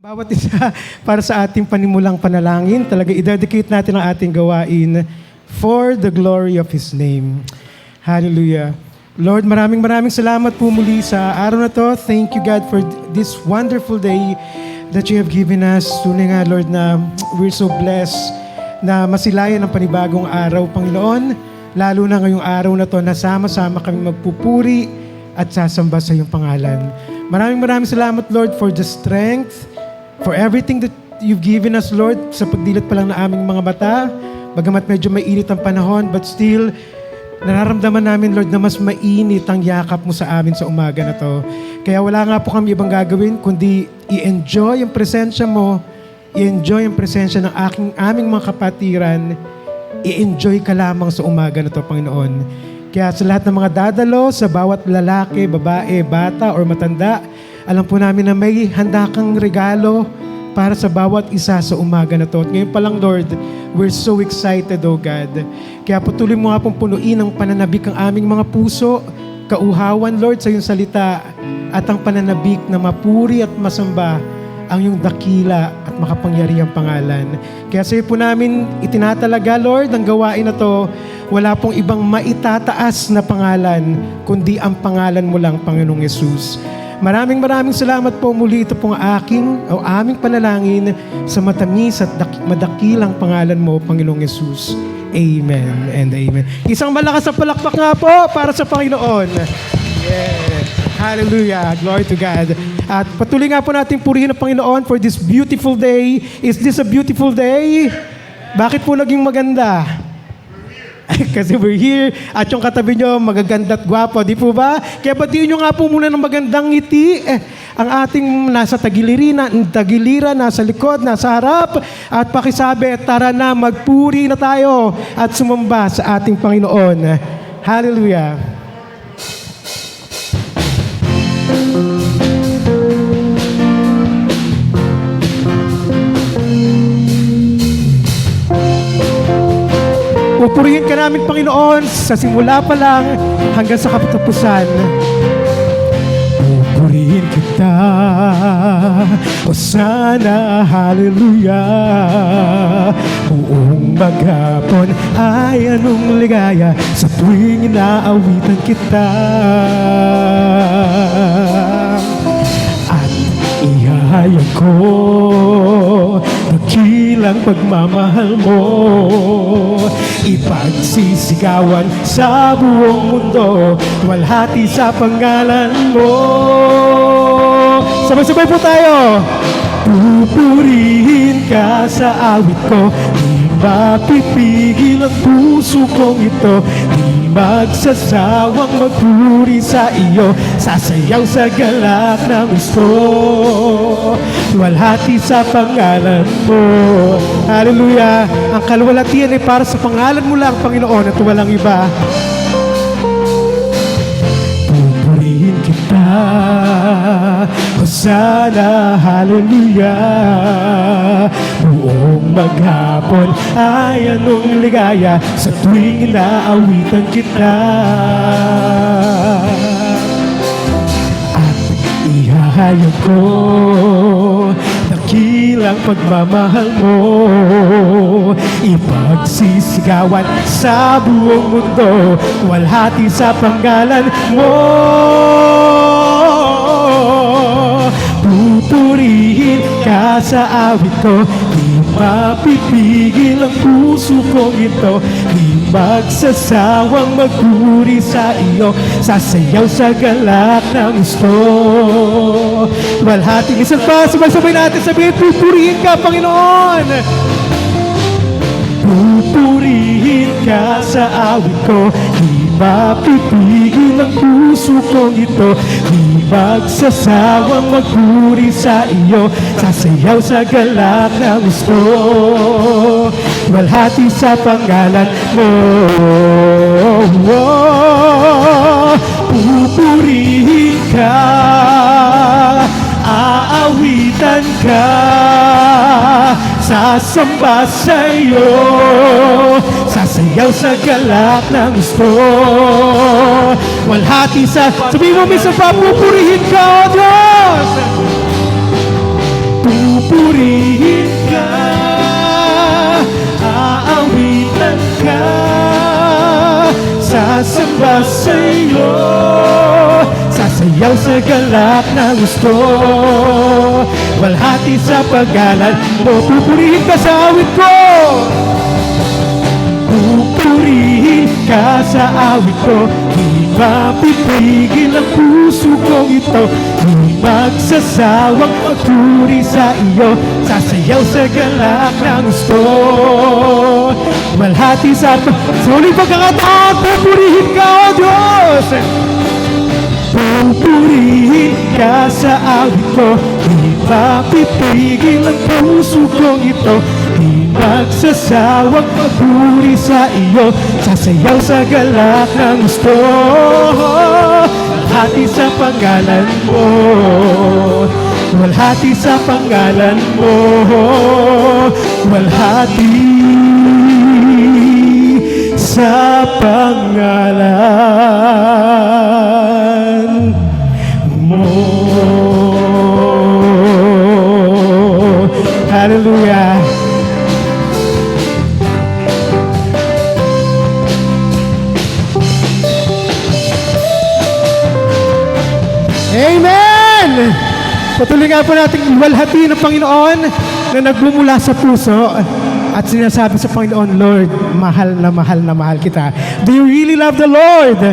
Bawat isa para sa ating panimulang panalangin, talaga i-dedicate natin ang ating gawain for the glory of His name. Hallelujah. Lord, maraming salamat po muli sa araw na to. Thank you, God, for this wonderful day that you have given us. Tunay nga, Lord, na we're so blessed na masilayan ang panibagong araw, Panginoon. Lalo na ngayong araw na to, na sama-sama kami magpupuri at sasamba sa iyong pangalan. Maraming salamat, Lord, for the strength, for everything that you've given us, Lord, sa pagdilat pa lang na aming mga mata. Bagamat medyo mainit ang panahon, but still, nararamdaman namin, Lord, na mas mainit ang yakap mo sa amin sa umaga na to. Kaya wala nga po kami ibang gagawin, kundi i-enjoy ang presensya mo, i-enjoy ang presensya ng aming mga kapatiran, i-enjoy ka lamang sa umaga na to, Panginoon. Kaya sa lahat ng mga dadalo, sa bawat lalaki, babae, bata, or matanda, alam po namin na may handa kang regalo para sa bawat isa sa umaga na to. At ngayon pa lang, Lord, we're so excited, oh God. Kaya patuloy mo nga pong punuin ng pananabik ang aming mga puso, kauhawan, Lord, sa iyong salita, at ang pananabik na mapuri at masamba ang iyong dakila at makapangyarihang pangalan. Kaya sa iyo po namin itinatalaga, Lord, ang gawain na to. Wala pong ibang maitataas na pangalan, kundi ang pangalan mo lang, Panginoong Yesus. Maraming salamat po muli. Ito pong aming panalangin sa matamis at madakilang pangalan mo, Panginoong Yesus. Amen and amen. Isang malakas na palakpak nga po para sa Panginoon. Yeah. Hallelujah. Glory to God. At patuloy nga po natin purihin ang Panginoon for this beautiful day. Is this a beautiful day? Bakit po naging maganda? Kasi we're here at yung katabi nyo magaganda at gwapo, di po ba? Kaya batiin nyo nga po muna ng magandang ngiti. Ang ating nasa tagiliran, nasa likod, nasa harap. At pakisabi, tara na, magpuri na tayo at sumamba sa ating Panginoon. Hallelujah. Pupurihin ka namin, Panginoon, sa simula pa lang hanggang sa katapusan. Pupurihin kita, Hosana, hallelujah. Buong maghapon ay anong ligaya sa tuwing inaawitan kita. At ihahayag ko dakilang pagmamahal mo, ipagsisigawan sa buong mundo, walhati sa pangalan mo. Sabay-sabay po tayo. Pupurihin ka sa awit ko, di mapipigil ang puso kong ito, di magsasawang magpuri sa iyo, sasayaw sa galak ng gusto, walhati sa pangalan mo. Hallelujah. Ang kalwalhatian ay para sa pangalan mo lang, Panginoon, at walang iba. Pupurihin kita, Hosana, hallelujah. Buong maghapon ay anong ligaya sa tuwing inaawitan kita. At ihahayag ko dakilang pagmamahal mo, ipagsisigawan sa buong mundo, walhati sa pangalan mo. Pupurihin ka sa awit ko, di mapipigil ang puso kong ito, di magsasawang magpuri sa iyo, sasayaw sa galak ng gusto. Walhati, minsan pa, sabay-sabay natin sabihin, pupurihin ka, Panginoon. Pupurihin ka sa awit ko, di mapipigil ang puso kong ito, di magsasawang magpuri sa iyo, sasayaw sa galak na gusto, walhati sa pangalan mo. Pupurihin ka, aawitan ka, sasamba sa iyo, sasayaw sa galak ng gusto, walhati sa... Sabihin mo, minsan pa, pupurihin ka, O Diyos! pupurihin ka, aawitan ka, sasamba sa'yo, sasayaw sa galak na gusto. Walhati sa paggalan mo, pupurihin ka sa awit ko. Pupurihin ka sa awit ko, di mapipigil ang puso kong ito. Di magsasawang magpuri sa iyo, sasayaw sa galak na gusto. Walhati sa suling pagkakataon, pupurihin ka, O Diyos. Pupurihin ka sa awit ko, di mapipigil ang puso kong ito. Di magsasawang magpuri sa iyo, sasayaw sa galak ng gusto. Walhati sa pangalan mo, walhati sa pangalan mo, walhati sa pangalan mo. Hallelujah. Amen! Patuloy nga po natin iwalhati ng Panginoon na nagmumula sa puso at sinasabi sa Panginoon, Lord, mahal na mahal na mahal kita. Do you really love the Lord?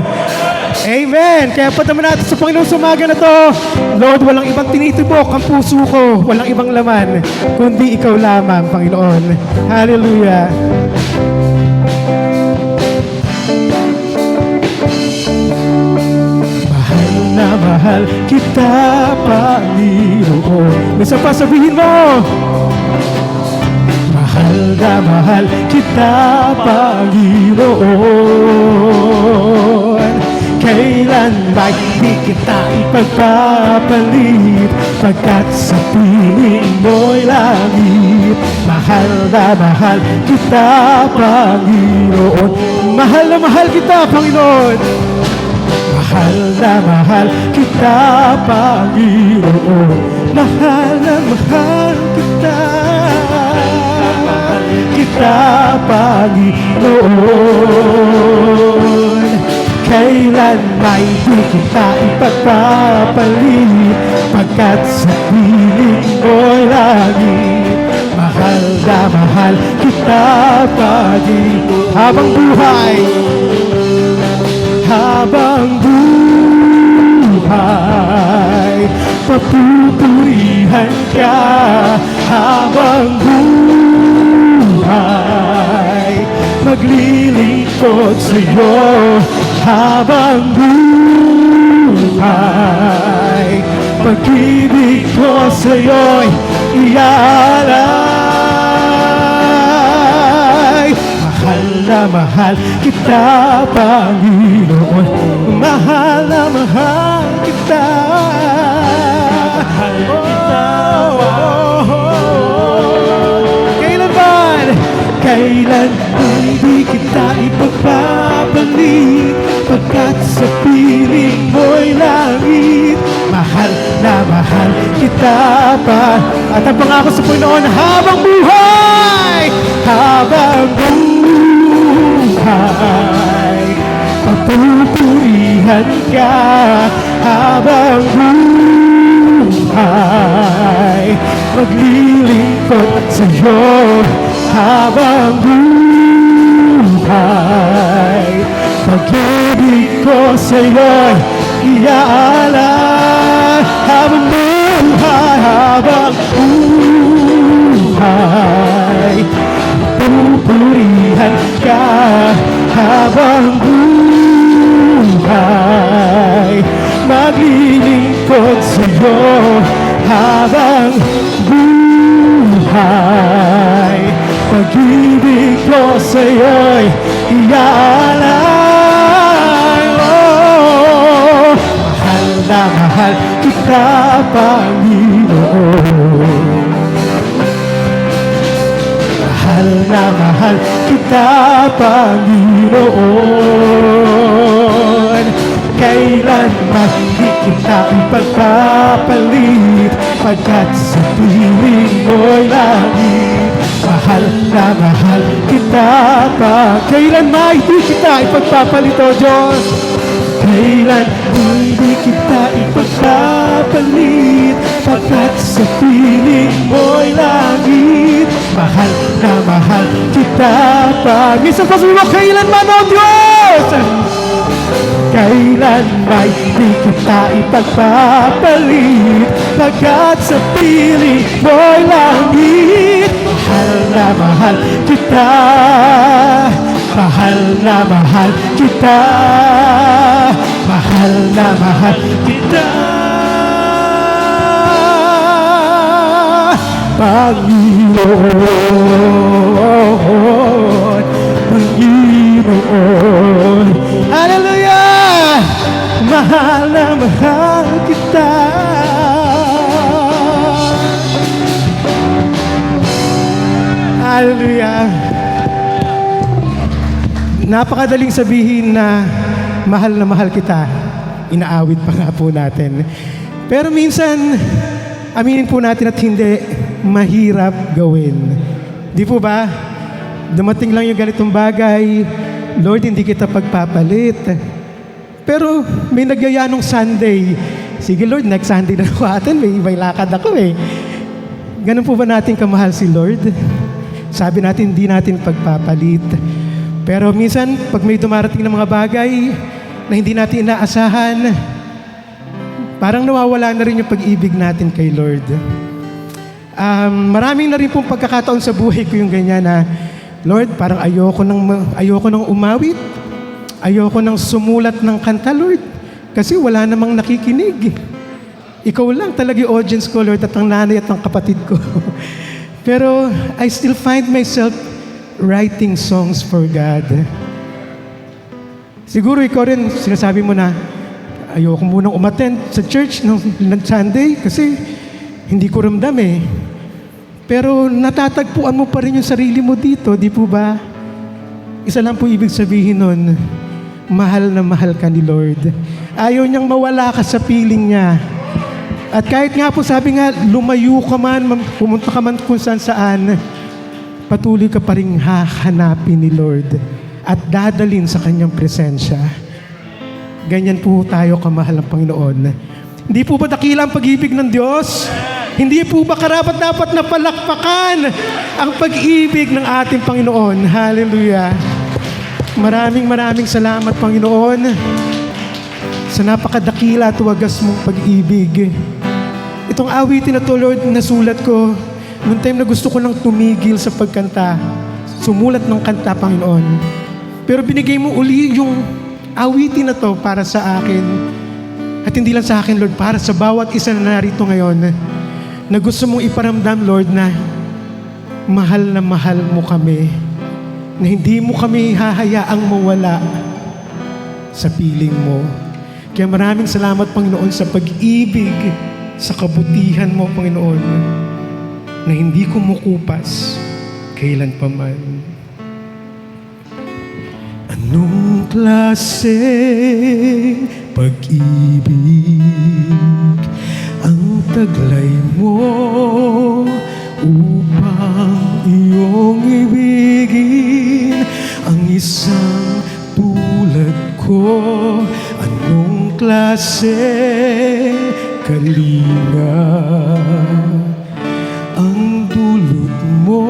Amen! Kaya pataman natin sa Panginoon sa umaga na to, Lord, walang ibang tinitibok ang puso ko, walang ibang laman, kundi ikaw lamang, Panginoon. Hallelujah! Na mahal kita, Panginoon. Minsan pa sabihin mo, mahal na mahal kita, Panginoon. Kailan ba'y di kita ipagpapalit, pagkat sa piling mo'y langit. Mahal na mahal kita, Panginoon. Mahal na mahal kita, Panginoon. Mahal na mahal kita, Panginoon. Mahal na mahal kita, Panginoon. Kailan may di kita ipagpapalit, pagkat sa piling mo'y langit. Mahal na mahal kita, Panginoon. Habang buhay, habang buhay, papupurihan ka. Habang buhay, maglilingkod sa'yo. Habang buhay, pag-ibig ko sa'yo'y iaalay. Mahal na mahal kita, Panginoon. Mahal na mahal kita. Mahal kita, kailan hindi kita ipagpapalit, pagkat sa piling mo'y langit. Mahal na mahal kita pa. At ang pangako sa Panginoon, habang buhay, habang buhay, papupurihan ka. Habang buhay, maglilingkod sa'yo. Habang buhay, pag-ibig ko sa'yo'y iaalay. Habang buhay, habang buhay, pupurihan ka. Habang buhay, maglilingkod sa'yo. Habang buhay, pag-ibig ko sa'yo'y iaalay. Oh, mahal na mahal kita, Panginoon. Mahal na mahal kita, Panginoon. Kailan man hindi kita ipagpapalit, pagkat sa piling mo'y langit. Mahal na mahal kita, kailan hindi kita ipagpapalito, Diyos. Kailan hindi kita ipagpapalit, pagkat sa piling mo'y langit. Mahal na mahal kita pa. Minsan pa sabi mo, kailan man, O Diyos, kailan hindi kita ipagpapalit, pagkat sa piling mo'y langit. Mahal na mahal kita, mahal na mahal kita, mahal na mahal kita, Panginoon, Panginoon. Hallelujah! Mahal na mahal kita. Hallelujah! Napakadaling sabihin na mahal kita. Inaawit pa nga po natin. Pero minsan, aminin po natin at hindi mahirap gawin. Di po ba? Dumating lang yung ganitong bagay, Lord, hindi kita pagpapalit. Pero may nagyaya nung Sunday. Sige Lord, next Sunday na ako atin, may lakad ako eh. Ganun po ba natin kamahal si Lord? Sabi natin, hindi natin pagpapalit. Pero minsan, pag may dumarating ng mga bagay na hindi natin inaasahan, parang nawawala na rin yung pag-ibig natin kay Lord. Maraming na rin pong pagkakataon sa buhay ko yung ganyan na, Lord, parang ayoko nang umawit. Ayoko nang sumulat ng kanta, Lord. Kasi wala namang nakikinig. Ikaw lang talaga yung audience ko, Lord, at ang nanay at ang kapatid ko. Pero I still find myself writing songs for God. Siguro ikaw rin, sinasabi mo na, ayoko munang umattend sa church ng Sunday kasi hindi ko ramdam eh. Pero natatagpuan mo pa rin yung sarili mo dito, di po ba? Isa lang po ibig sabihin nun, mahal na mahal ka ni Lord. Ayaw niyang mawala ka sa piling niya. At kahit nga po sabi nga, lumayo ka man, pumunta ka man kung saan, patuloy ka pa rin hahanapin ni Lord at dadalin sa kanyang presensya. Ganyan po tayo kamahal ng Panginoon. Hindi po ba dakila ang pag-ibig ng Diyos? Hindi po ba karapat-dapat na palakpakan ang pag-ibig ng ating Panginoon? Hallelujah! Maraming salamat, Panginoon, sa napakadakila at wagas mong pag-ibig. Itong awitin na to, Lord, nasulat ko noong time na gusto ko nang tumigil sa pagkanta, sumulat ng kanta, Panginoon. Pero binigay mo uli yung awitin na to para sa akin. At hindi lang sa akin, Lord, para sa bawat isa na narito ngayon na gusto mong iparamdam, Lord, na mahal mo kami. Na hindi mo kami hahayaang mawala sa piling mo. Kaya maraming salamat, Panginoon, sa pag-ibig, sa kabutihan mo, Panginoon, na hindi kumukupas kailan pa man. Anong klaseng pag-ibig ang taglay mo upang iyong ibigin ang isang tulad ko? Anong klaseng kalinga ang dulot mo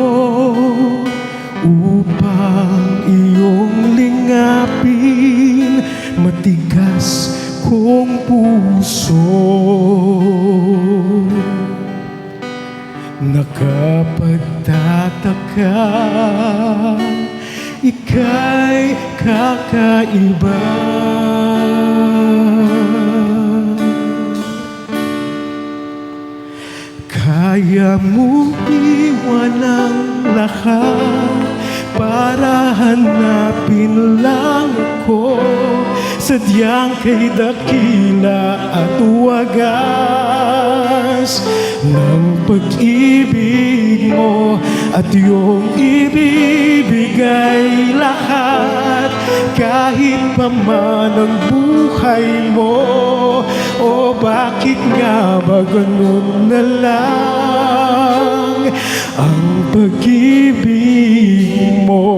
upang iyong lingapin matigas kong puso? Nakapagtataka, ika'y kakaiba. Kaya mo iwan ang lahat para hanapin lang ako. Sadyang kay dakila at wagas ng pag-ibig mo at iyong ibibigay lahat. Kahit pa man ang buhay mo, o bakit nga ba ganun na lang ang pag-ibig mo?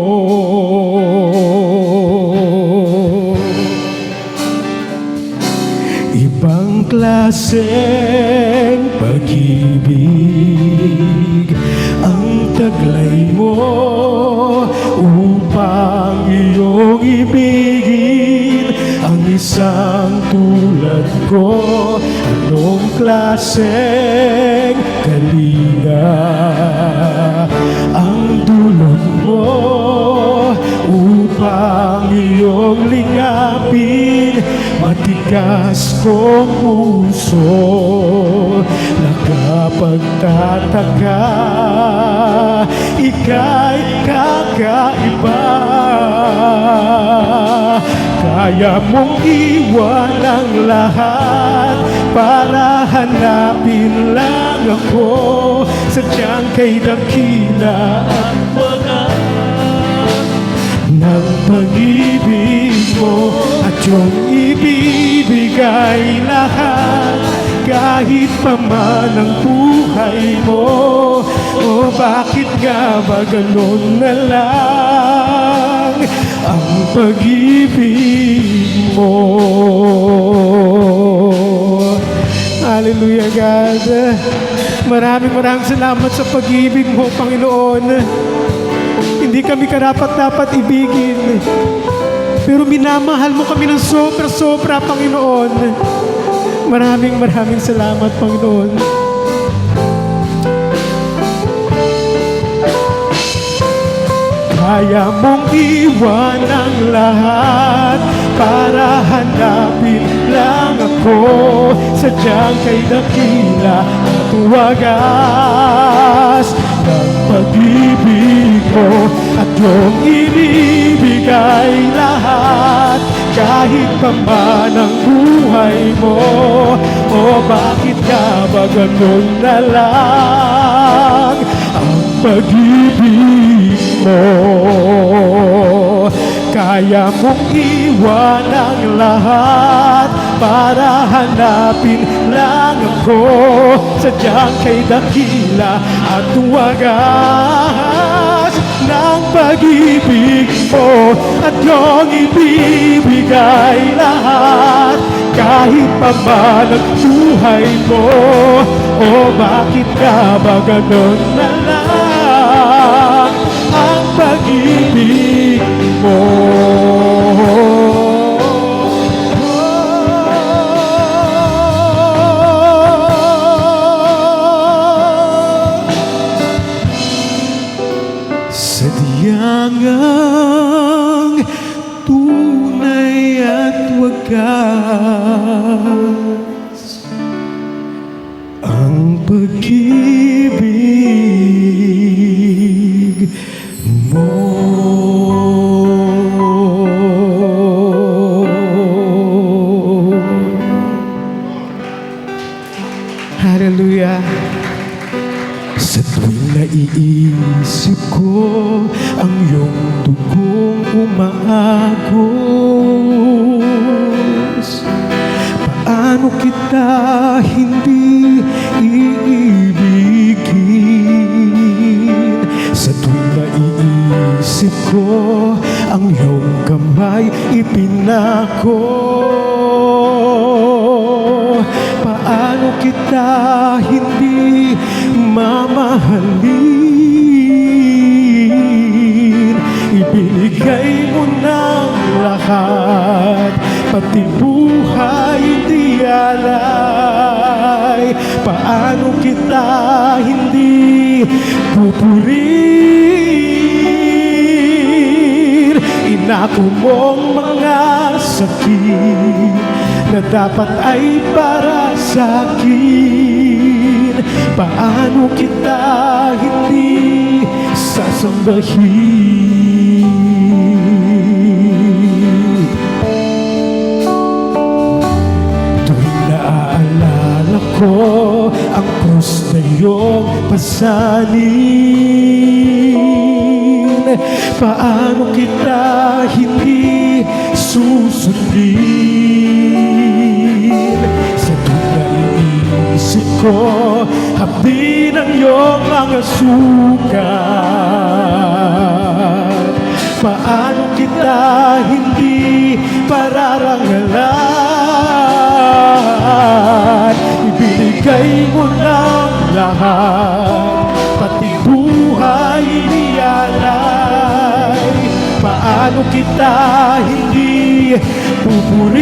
Ibang klaseng pag-ibig ang taglay mo upang iyong ibigin ang isang tulad ko. Anong klaseng kalinga ang dulot mo upang iyong lingapin matigas kong puso. Nakapagtataka, ika'y kakaiba. Kaya mong iwan ang lahat para hanapin lang ako. Sadyang kay dakila ang mga ng pag-ibig mo at yung ibibigay lahat. Kahit pa man ang buhay mo, o bakit nga ba ganun na lang ang pag-ibig mo? Hallelujah, God. Maraming salamat sa pag-ibig mo, Panginoon. Hindi kami karapat-dapat ibigin, pero minamahal mo kami ng sobra-sobra, Panginoon. Maraming salamat, Panginoon. Kaya mong iwan ang lahat para hanapin lang ako. Sadyang kay dakila at wagas ng pag-ibig mo at yung inibigay lahat. Kahit pa man ang buhay mo, o bakit ka ba ganun na lang ang pag-ibig mo? Kaya mong iwan ang lahat para hanapin lang ako. Sadyang kay dakila at wagas ng pag-ibig mo at yung ibibigay lahat. Kahit pa man ang buhay mo, o bakit ka ba ganun na lang ang pag-ibig mo? Sadyang ang tunay at wagas ang pag-ibig mo. Hallelujah. Sa tuwing naiisip ko ang iyong dugong umaagos, paano kita hindi iibigin? Sa tuwing naiisip ko ang iyong kamay ipinako, paano kita hindi mamahalin? Ibinigay mo ng lahat, pati buhay di alay. Paano kita hindi pupurihin? Inako mong mga sakit na dapat ay para sa akin. Paano kita hindi sasambahin? Tuwing naaalala ko ang krus na iyong pasanin. Paano kita hindi susundin? Sa tuwa iniisip ko, hapdi ng iyong mga sukat. Paano kita hindi pararangalan? Ibinigay mo ng lahat, pati buhay iniyalay. Paano kita hindi pupurihin?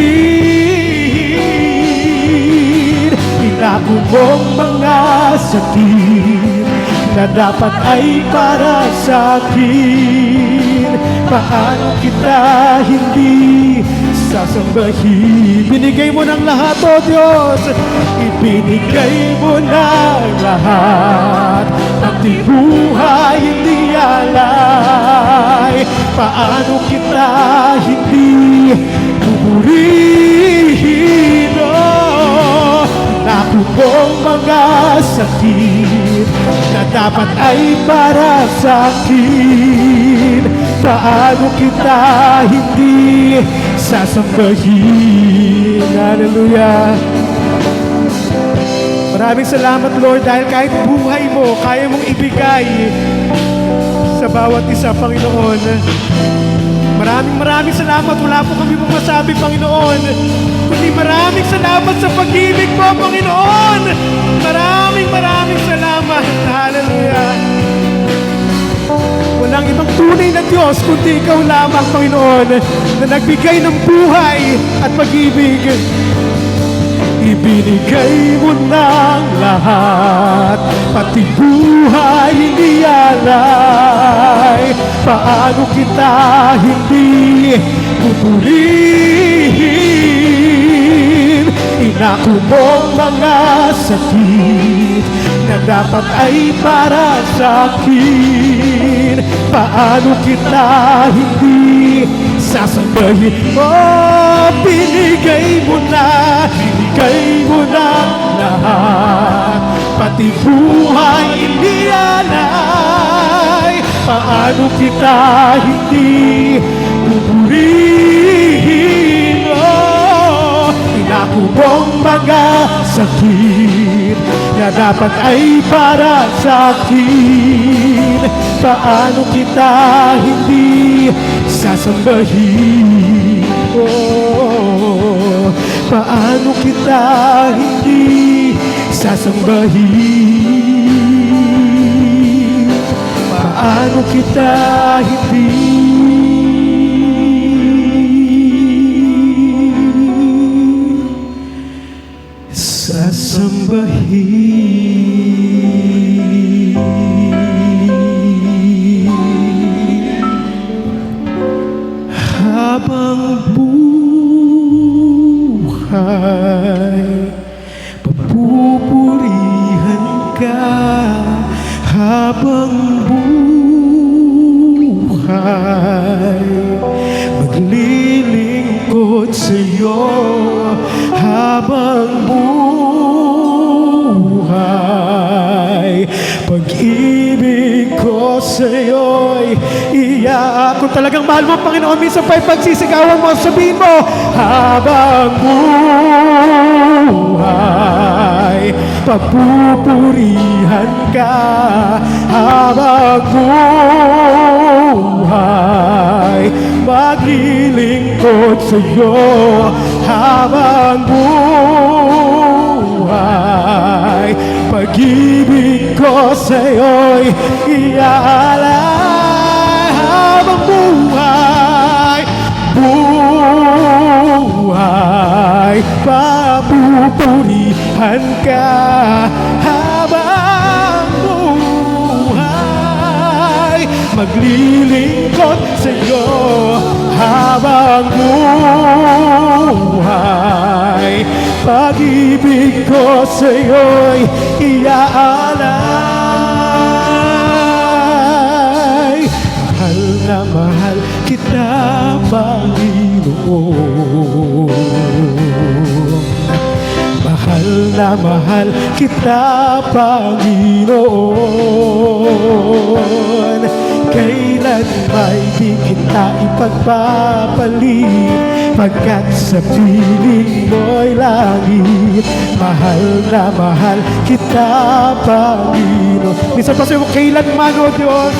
Pinako mong mga sakit na dapat ay para sa akin. Paano kita hindi sasambahin? Binigay mo ng lahat, O Diyos. Ibinigay mo ng lahat, pati buhay hindi alay. Paano kita hindi pupurihin? Naku mong mga sakit na dapat ay para sa akin. Paano kita hindi sasambahin? Hallelujah. Maraming salamat, Lord, dahil kahit buhay mo, kaya mong ibigay sa bawat isa, Panginoon. Maraming salamat. Wala po kami pong masabi, Panginoon, kundi maraming salamat sa pag-ibig mo, Panginoon. Maraming salamat. Hallelujah. Walang ibang tunay na Diyos kundi Ikaw lamang, Panginoon, na nagbigay ng buhay at pag-ibig. Ibinigay mo ng lahat, pati buhay iniyalay. Paano kita hindi pupurihin? Inako mong mga sakit na dapat ay para sa akin. Paano kita hindi sasambahin? Oh, binigay mo na lahat, pati buhay iniyalay. Paano kita hindi pupurihin? Oh, inako mong mga sakit na dapat ay para sa akin. Paano kita hindi sasambahin? Oh, paano kita hindi sasambahin? Paano kita hindi sasambahin? Habang buhay, papupurihan ka. Habang buhay, maglilingkod sa'yo. Habang buhay, pag-ibig ko sa'yo'y iyaak. Kung talagang mahal mo, Panginoon, minsan pa'y pagsisigawan mo, sabihin mo, habang buhay, pagpupurihan ka. Habang buhay, maglilingkod sa'yo. Habang buhay, pag-ibig ko sa'yo'y iaalay. Habang buhay, papupurihan ka. Habang buhay, maglilingkod sa'yo. Habang buhay, pag-ibig ko sa'yo'y iaalay. Mahal na mahal kita, Panginoon. Mahal na mahal kita, Panginoon. Kailan may di kita ipagpapalit, pagkat sa piling mo'y langit. Mahal na mahal kita, Panginoon. Minsan pa sa'yo, kailanman, O Diyos,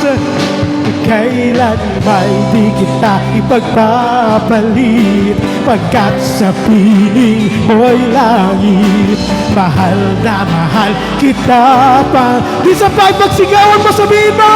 kailan may di kita ipagpapalit, pagkat sa piling mo'y langit. Mahal na mahal kita pa. Minsan pa magsigawan mo, sabihin mo,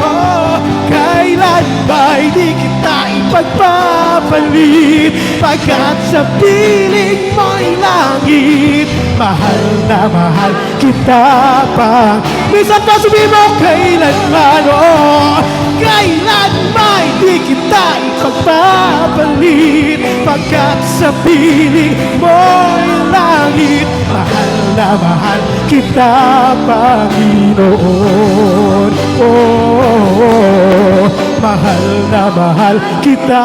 oh, kailan may di kita ipagpapalit, pagkat sa piling mo'y langit. Mahal na mahal kita pa. Minsan pa sabihin mo, kailanman, oh, kailan may di kita ipagpapalit, pagkat sa piling mo'y langit. Mahal na mahal kita, Panginoon. Oh, mahal na mahal kita,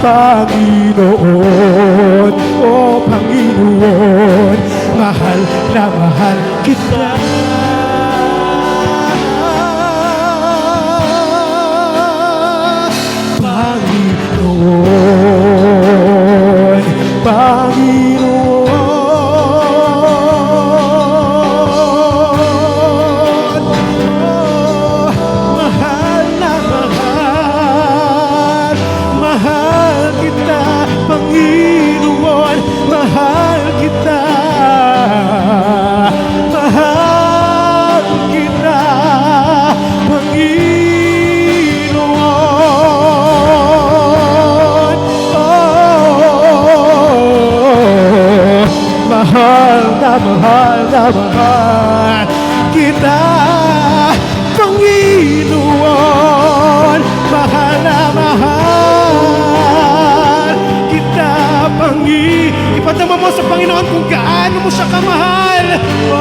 Panginoon. Oh, Panginoon, mahal na mahal kita. Panginoon, Panginoon, oh, mahal na mahal, mahal kita, Panginoon, mahal kita, mahal kita, Panginoon. Mahal na mahal na mahal kita, Panginoon. Mahal na mahal kita, Panginoon. Ipadama mo sa Panginoon kung gaano mo siya kamahal. Oh,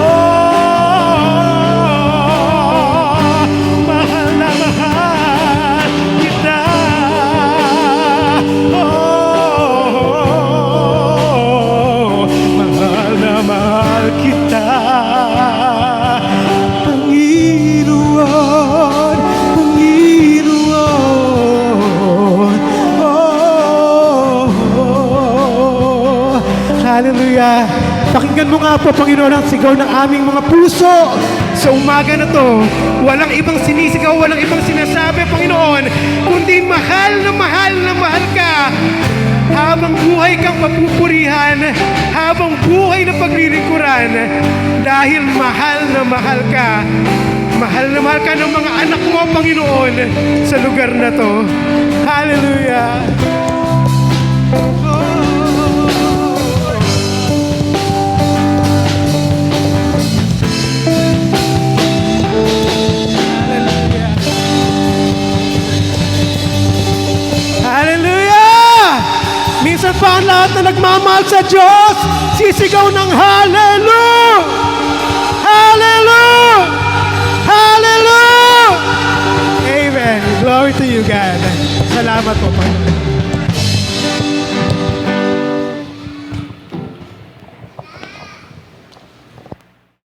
mahal na mahal kita. Oh, mahal na mahal kita, Panginoon, Panginoon. Oh, hallelujah. Pakinggan mo nga po, Panginoon, ang sigaw ng aming mga puso sa umaga na to. Walang ibang sinisigaw, walang ibang sinasabi, Panginoon, kundi mahal na mahal na mahal ka. Habang buhay kang mapupurihan, habang buhay na paglilingkuran, dahil mahal na mahal ka. Mahal na mahal ka ng mga anak mo, Panginoon, sa lugar na to. Hallelujah. Hallelujah! Minsan pa ang lahat na nagmamahal sa Diyos, sisigaw ng hallelujah! Hallelujah! Hallelujah! Amen. Glory to you, God. Salamat po, Panginoon.